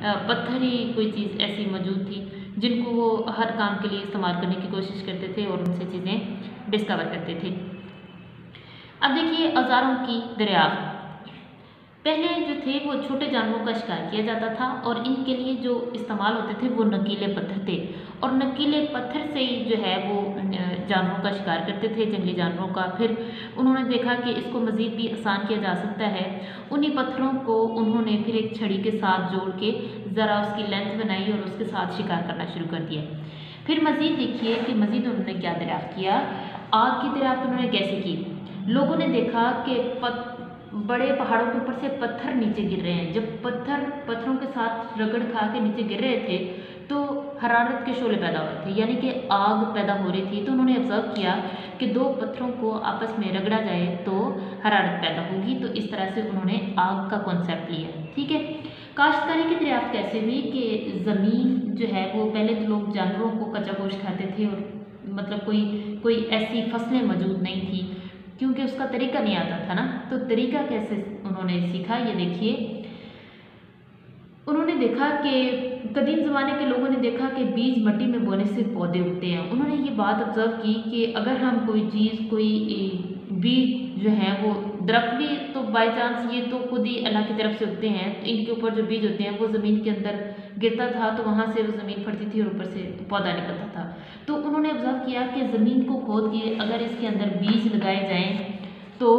पत्थर ही कोई चीज़ ऐसी मौजूद थी जिनको वो हर काम के लिए इस्तेमाल करने की कोशिश करते थे और उनसे चीज़ें डिस्कवर करते थे। अब देखिए औजारों की दरियाफ्त। पहले जो थे वो छोटे जानवरों का शिकार किया जाता था और इनके लिए जो इस्तेमाल होते थे वो नकीले पत्थर थे और नकीले पत्थर से ही जो है वो जानवरों का शिकार करते थे, जंगली जानवरों का। फिर उन्होंने देखा कि इसको मज़ीद भी आसान किया जा सकता है। उन्हीं पत्थरों को उन्होंने फिर एक छड़ी के साथ जोड़ के ज़रा उसकी लेंथ बनाई और उसके साथ शिकार करना शुरू कर दिया। फिर मज़ीद देखिए कि मज़ीद उन्होंने क्या दरियाफ्त किया। आग की दरियाफ्त उन्होंने कैसे की। लोगों ने देखा कि बड़े पहाड़ों के ऊपर से पत्थर नीचे गिर रहे हैं। जब पत्थरों के साथ रगड़ खा के नीचे गिर रहे थे तो हरारत के शोले पैदा हो रहे थे, यानी कि आग पैदा हो रही थी। तो उन्होंने ऑब्जर्व किया कि दो पत्थरों को आपस में रगड़ा जाए तो हरारत पैदा होगी। तो इस तरह से उन्होंने आग का कॉन्सेप्ट लिया। ठीक है। काश्तकारी की दरियाफ्त कैसे हुई कि ज़मीन जो है वो पहले तो लोग जानवरों को कच्चा गोश्त खाते थे और मतलब कोई ऐसी फसलें मौजूद नहीं थी क्योंकि उसका तरीका नहीं आता था ना। तो तरीका कैसे उन्होंने सीखा, ये देखिए। उन्होंने देखा कि कदीम ज़माने के लोगों ने देखा कि बीज मिट्टी में बोने से पौधे उगते हैं। उन्होंने ये बात ऑब्जर्व की कि अगर हम कोई चीज़ कोई बीज जो है वो दरख्त भी तो बाई चांस ये तो खुद ही अल्लाह की तरफ से उगते हैं, तो इनके ऊपर जो बीज होते हैं वो ज़मीन के अंदर गिरता था तो वहाँ से वो ज़मीन फटती थी और ऊपर से पौधा निकलता था। तो उन्होंने ऑब्जर्व किया कि ज़मीन को खोद के अगर इसके अंदर बीज लगाए जाएँ तो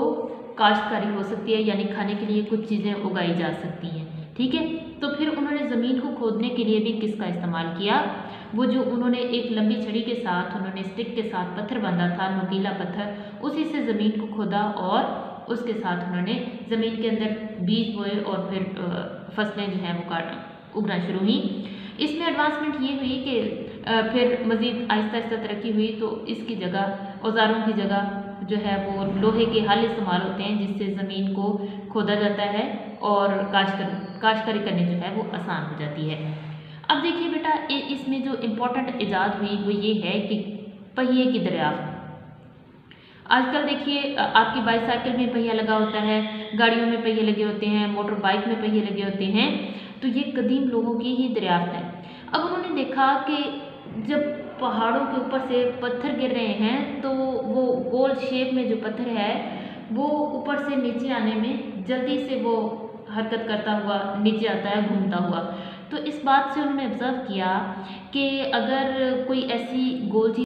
काश्तकारी हो सकती है, यानी खाने के लिए कुछ चीज़ें उगाई जा सकती हैं। ठीक है। तो फिर उन्होंने ज़मीन को खोदने के लिए भी किसका इस्तेमाल किया, वो जो उन्होंने एक लंबी छड़ी के साथ उन्होंने स्टिक के साथ पत्थर बांधा था, नुकीला पत्थर, उसी से ज़मीन को खोदा और उसके साथ उन्होंने ज़मीन के अंदर बीज बोए और फिर फसलें जो हैं वो उगना शुरू हुई। इसमें एडवांसमेंट ये हुई कि फिर मज़ीद आहिस्ता आहिस्ता तरक्की हुई। तो इसकी जगह औजारों की जगह जो है वो लोहे के हल इस्तेमाल होते हैं जिससे ज़मीन को खोदा जाता है और काश्तकारी करनी जो है वो आसान हो जाती है। अब देखिए बेटा, इसमें जो इम्पोर्टेंट ईजाद हुई वो ये है कि पहिए की दरियाफ्त। आजकल देखिए आपकी बाईसाइकिल में पहिया लगा होता है, गाड़ियों में पहिए लगे होते हैं, मोटर बाइक में पहिए लगे होते हैं। तो ये कदीम लोगों की ही दरियाफ्त है। अब उन्होंने देखा कि जब पहाड़ों के ऊपर से पत्थर गिर रहे हैं तो वो गोल शेप में जो पत्थर है वो ऊपर से नीचे आने में जल्दी से वो हरकत करता हुआ नीचे आता है, घूमता हुआ। तो इस बात से उन्होंने ऑब्जर्व किया कि अगर कोई ऐसी गोल चीज़